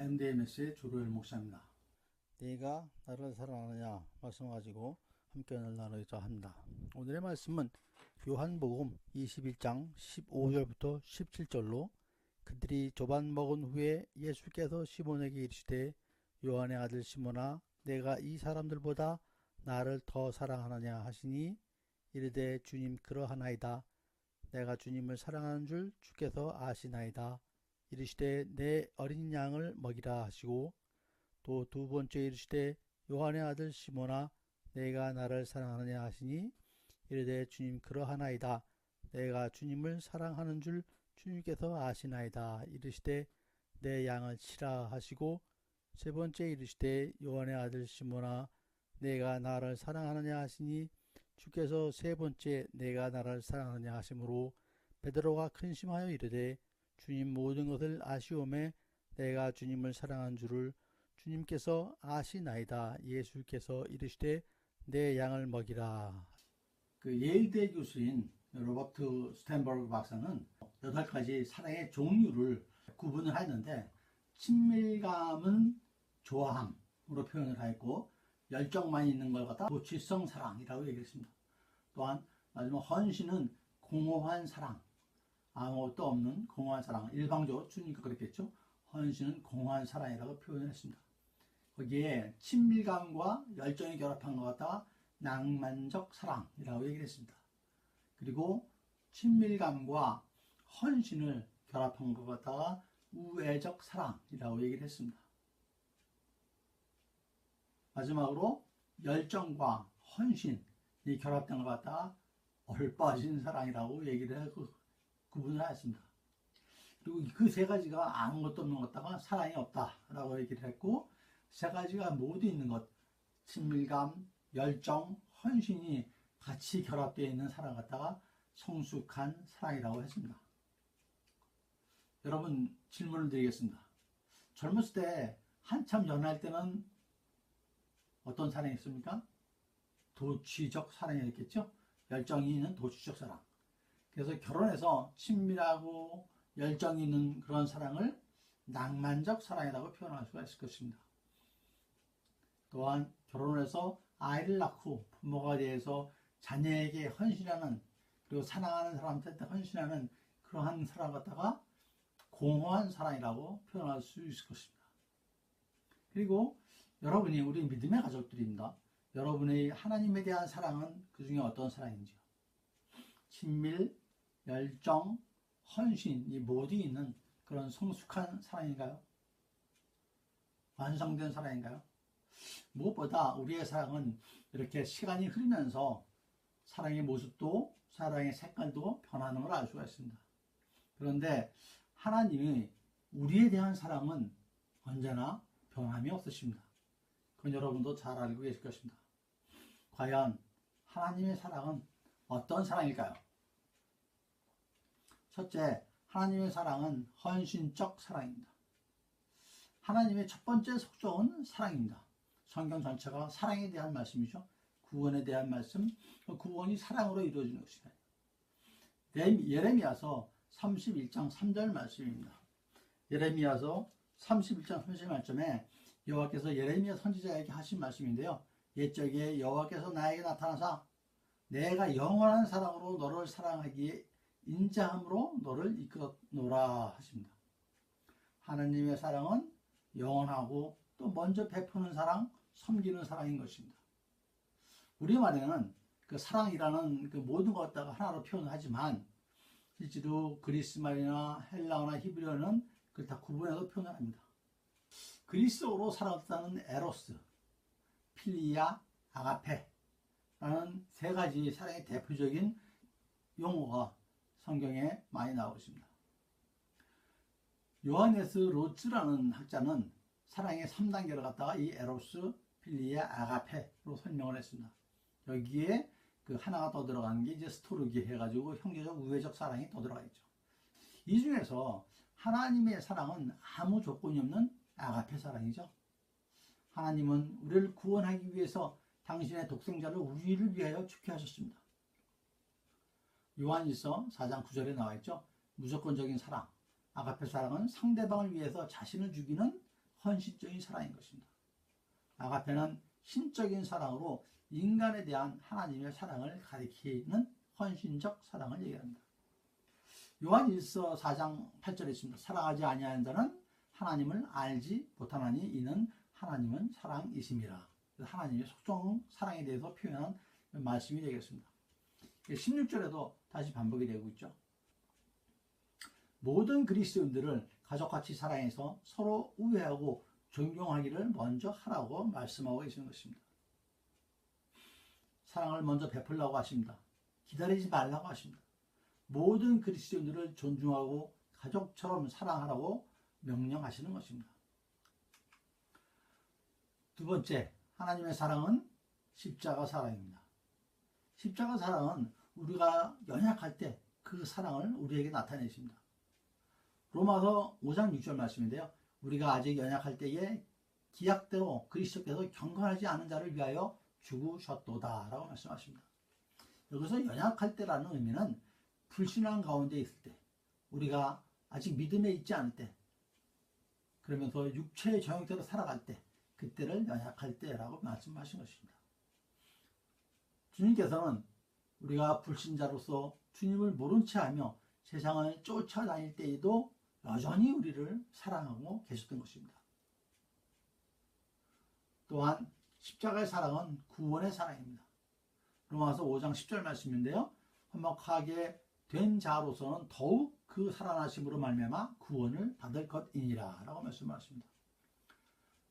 MDMS의 조로엘 목사입니다. 네가 나를 사랑하느냐 말씀 가지고 함께 나누고자 합니다. 오늘의 말씀은 요한복음 21장 15절부터 17절로 그들이 조반 먹은 후에 예수께서 시몬에게 이르시되 요한의 아들 시몬아 내가 이 사람들보다 나를 더 사랑하느냐 하시니 이르되 주님 그러하나이다. 내가 주님을 사랑하는 줄 주께서 아시나이다. 이르시되 내 어린 양을 먹이라 하시고 또 두 번째 이르시되 요한의 아들 시몬아 내가 나를 사랑하느냐 하시니 이르되 주님 그러하나이다. 내가 주님을 사랑하는 줄 주님께서 아시나이다. 이르시되 내 양을 치라 하시고 세 번째 이르시되 요한의 아들 시몬아 내가 나를 사랑하느냐 하시니 주께서 세 번째 내가 나를 사랑하느냐 하심으로 베드로가 근심하여 이르되 주님 모든 것을 아시오매 내가 주님을 사랑한 줄을 주님께서 아시나이다. 예수께서 이르시되 내 양을 먹이라. 예일대 교수인 로버트 스탠버그 박사는 8가지 사랑의 종류를 구분을 했는데 친밀감은 좋아함으로 표현을 하였고 열정만 있는 걸 갖다 도취성 사랑이라고 얘기했습니다. 또한 마지막 헌신은 공허한 사랑, 아무것도 없는 공허한 사랑, 일방적으로 주니까 그랬겠죠. 헌신은 공허한 사랑이라고 표현을 했습니다. 거기에 친밀감과 열정이 결합한 것 같다가 낭만적 사랑이라고 얘기를 했습니다. 그리고 친밀감과 헌신을 결합한 것 같다가 우애적 사랑이라고 얘기를 했습니다. 마지막으로 열정과 헌신이 결합된 것 같다가 얼빠진 사랑이라고 얘기를 하고 구분을 하였습니다. 그리고 그 세 가지가 아무것도 없는 것 같다가 사랑이 없다라고 얘기를 했고 세 가지가 모두 있는 것, 친밀감, 열정, 헌신이 같이 결합되어 있는 사랑 같다가 성숙한 사랑이라고 했습니다. 여러분 질문을 드리겠습니다. 젊었을 때 한참 연애할 때는 어떤 사랑이었습니까? 도취적 사랑이었겠죠? 열정이 있는 도취적 사랑. 그래서 결혼해서 친밀하고 열정이 있는 그런 사랑을 낭만적 사랑이라고 표현할 수가 있을 것입니다. 또한 결혼을 해서 아이를 낳고 부모가 돼서 자녀에게 헌신하는 그리고 사랑하는 사람한테 헌신하는 그러한 사랑 갖다가 공허한 사랑이라고 표현할 수 있을 것입니다. 그리고 여러분이 우리 믿음의 가족들입니다. 여러분의 하나님에 대한 사랑은 그 중에 어떤 사랑인지요? 친밀, 열정, 헌신이 모두 있는 그런 성숙한 사랑인가요? 완성된 사랑인가요? 무엇보다 우리의 사랑은 이렇게 시간이 흐르면서 사랑의 모습도 사랑의 색깔도 변하는 걸 알 수가 있습니다. 그런데 하나님이 우리에 대한 사랑은 언제나 변함이 없으십니다. 그건 여러분도 잘 알고 계실 것입니다. 과연 하나님의 사랑은 어떤 사랑일까요? 첫째, 하나님의 사랑은 헌신적 사랑입니다. 하나님의 첫 번째 속성은 사랑입니다. 성경 전체가 사랑에 대한 말씀이죠. 구원에 대한 말씀, 구원이 사랑으로 이루어지는 것이다. 예레미야서 31장 3절 말씀입니다. 예레미야서 31장 3절 말씀에 여호와께서 예레미야 선지자에게 하신 말씀인데요. 옛적에 여호와께서 나에게 나타나사 내가 영원한 사랑으로 너를 사랑하기에 인자함으로 너를 이끌었노라 하십니다. 하나님의 사랑은 영원하고 또 먼저 베푸는 사랑, 섬기는 사랑인 것입니다. 우리말에는 그 사랑이라는 그 모든 것 갖다가 하나로 표현하지만 실제로 그리스말이나 헬라어나 히브리어는 그걸 다 구분해서 표현을 합니다. 그리스어로 사랑을 뜻하는 에로스, 필리아, 아가페라는 세 가지 사랑의 대표적인 용어가 성경에 많이 나오고 있습니다. 요하네스 로츠라는 학자는 사랑의 3단계를 갖다가 이 에로스, 필리아, 아가페로 설명을 했습니다. 여기에 그 하나가 더 들어가는 게 이제 스토르기 해가지고 형제적, 우애적 사랑이 더 들어가 있죠. 이 중에서 하나님의 사랑은 아무 조건이 없는 아가페 사랑이죠. 하나님은 우리를 구원하기 위해서 당신의 독생자를 우리를 위하여 죽게 하셨습니다. 요한일서 4장 9절에 나와 있죠. 무조건적인 사랑, 아가페 사랑은 상대방을 위해서 자신을 죽이는 헌신적인 사랑인 것입니다. 아가페는 신적인 사랑으로 인간에 대한 하나님의 사랑을 가리키는 헌신적 사랑을 얘기합니다. 요한 1서 4장 8절에 있습니다. 사랑하지 아니하는 자는 하나님을 알지 못하나니 이는 하나님은 사랑이심이라. 하나님의 속성 사랑에 대해서 표현한 말씀이 되겠습니다. 16절에도 다시 반복이 되고 있죠. 모든 그리스도인들을 가족같이 사랑해서 서로 우애하고 존경하기를 먼저 하라고 말씀하고 계시는 것입니다. 사랑을 먼저 베풀라고 하십니다. 기다리지 말라고 하십니다. 모든 그리스도인들을 존중하고 가족처럼 사랑하라고 명령하시는 것입니다. 두 번째, 하나님의 사랑은 십자가 사랑입니다. 십자가 사랑은 우리가 연약할 때 그 사랑을 우리에게 나타내십니다. 로마서 5장 6절 말씀인데요. 우리가 아직 연약할 때에 기약대로 그리스도께서 경건하지 않은 자를 위하여 죽으셨도다 라고 말씀하십니다. 여기서 연약할 때라는 의미는 불신앙 가운데 있을 때, 우리가 아직 믿음에 있지 않을 때, 그러면서 육체의 정욕대로 살아갈 때, 그때를 연약할 때라고 말씀하신 것입니다. 주님께서는 우리가 불신자로서 주님을 모른 채 하며 세상을 쫓아다닐 때에도 여전히 우리를 사랑하고 계셨던 것입니다. 또한 십자가의 사랑은 구원의 사랑입니다. 로마서 5장 10절 말씀인데요. 화목하게 된 자로서는 더욱 그 살아나심으로 말미암아 구원을 받을 것이니라 라고 말씀하십니다.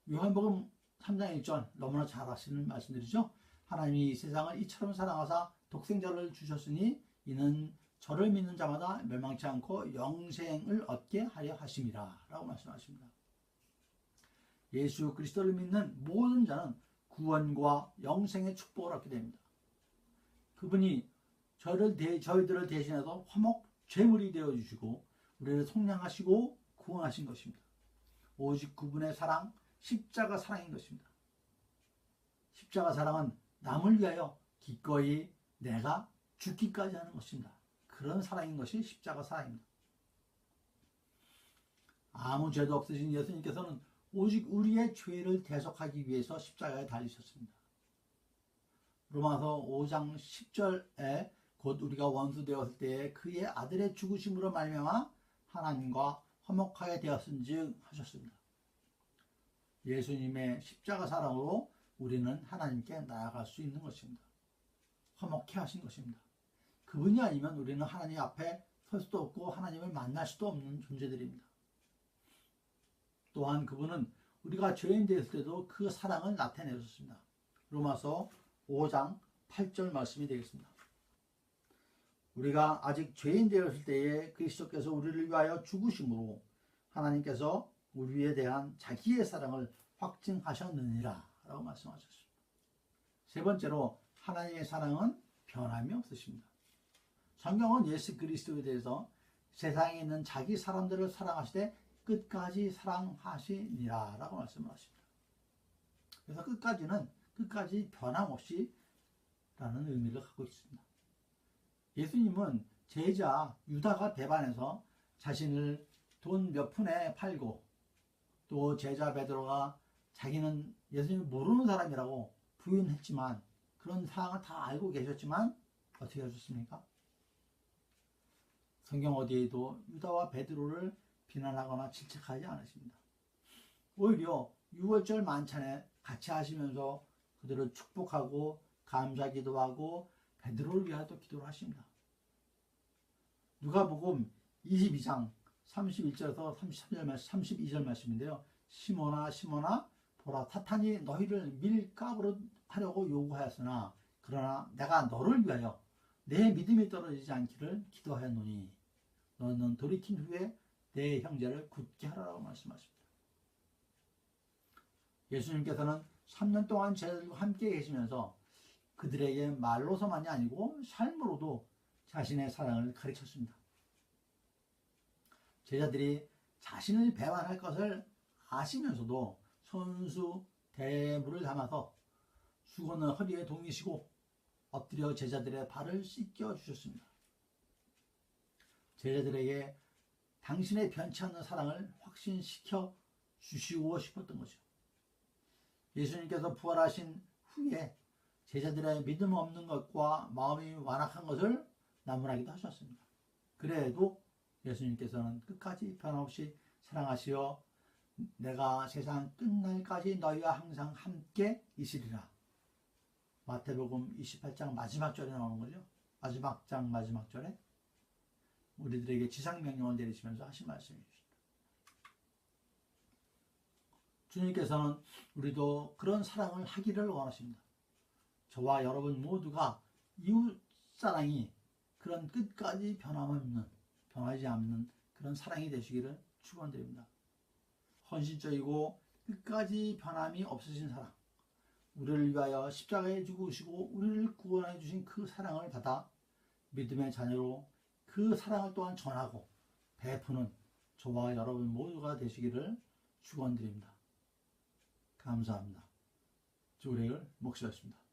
요한복음 3장 1절 너무나 잘 아시는 말씀들이죠. 하나님이 세상을 이처럼 사랑하사 독생자를 주셨으니 이는 저를 믿는 자마다 멸망치 않고 영생을 얻게 하려 하심이라 라고 말씀하십니다. 예수 그리스도를 믿는 모든 자는 구원과 영생의 축복을 얻게 됩니다. 그분이 저희들을 대신해서 화목 제물이 되어주시고 우리를 속량하시고 구원하신 것입니다. 오직 그분의 사랑, 십자가 사랑인 것입니다. 십자가 사랑은 남을 위하여 기꺼이 내가 죽기까지 하는 것입니다. 그런 사랑인 것이 십자가 사랑입니다. 아무 죄도 없으신 예수님께서는 오직 우리의 죄를 대속하기 위해서 십자가에 달리셨습니다. 로마서 5장 10절에 곧 우리가 원수 되었을 때에 그의 아들의 죽으심으로 말미암아 하나님과 화목하게 되었은즉 하셨습니다. 예수님의 십자가 사랑으로 우리는 하나님께 나아갈 수 있는 것입니다. 화목해 하신 것입니다. 그분이 아니면 우리는 하나님 앞에 설 수도 없고 하나님을 만날 수도 없는 존재들입니다. 또한 그분은 우리가 죄인 되었을 때도 그 사랑을 나타내셨습니다. 로마서 5장 8절 말씀이 되겠습니다. 우리가 아직 죄인 되었을 때에 그리스도께서 우리를 위하여 죽으심으로 하나님께서 우리에 대한 자기의 사랑을 확증하셨느니라 라고 말씀하셨습니다. 세 번째로 하나님의 사랑은 변함이 없으십니다. 성경은 예수 그리스도에 대해서 세상에 있는 자기 사람들을 사랑하시되 끝까지 사랑하시니라 라고 말씀을 하십니다. 그래서 끝까지는 끝까지 변함없이 라는 의미를 갖고 있습니다. 예수님은 제자 유다가 배반해서 자신을 돈 몇 푼에 팔고 또 제자 베드로가 자기는 예수님을 모르는 사람이라고 부인했지만 그런 상황을 다 알고 계셨지만 어떻게 하셨습니까? 성경 어디에도 유다와 베드로를 비난하거나 질책하지 않으십니다. 오히려 유월절 만찬에 같이 하시면서 그들을 축복하고 감사기도 하고 베드로를 위하여 기도를 하십니다. 누가복음 22장 31절에서 32절 말씀인데요. 시몬아 시몬아 보라 사탄이 너희를 밀가부로 하려고 요구하였으나 그러나 내가 너를 위하여 내 믿음이 떨어지지 않기를 기도하였노니 너는 돌이킨 후에 내 형제를 굳게 하라고 말씀하십니다. 예수님께서는 3년 동안 제자들과 함께 계시면서 그들에게 말로서만이 아니고 삶으로도 자신의 사랑을 가르쳤습니다. 제자들이 자신을 배반할 것을 아시면서도 손수 대물을 담아서 수건을 허리에 동이시고 엎드려 제자들의 발을 씻겨 주셨습니다. 제자들에게 당신의 변치 않는 사랑을 확신시켜 주시고 싶었던 거죠. 예수님께서 부활하신 후에 제자들의 믿음 없는 것과 마음이 완악한 것을 나무라기도 하셨습니다. 그래도 예수님께서는 끝까지 변함없이 사랑하시어 내가 세상 끝날까지 너희와 항상 함께 있으리라. 마태복음 28장 마지막 절에 나오는 거죠. 마지막 장 마지막 절에 우리들에게 지상명령을 내리시면서 하신 말씀입니다. 주님께서는 우리도 그런 사랑을 하기를 원하십니다. 저와 여러분 모두가 이웃 사랑이 그런 끝까지 변하지 않는 그런 사랑이 되시기를 축원드립니다. 헌신적이고 끝까지 변함이 없으신 사랑, 우리를 위하여 십자가에 죽으시고 우리를 구원해 주신 그 사랑을 받아 믿음의 자녀로 그 사랑을 또한 전하고 베푸는 저와 여러분 모두가 되시기를 축원드립니다. 감사합니다. 주일의 목사였습니다.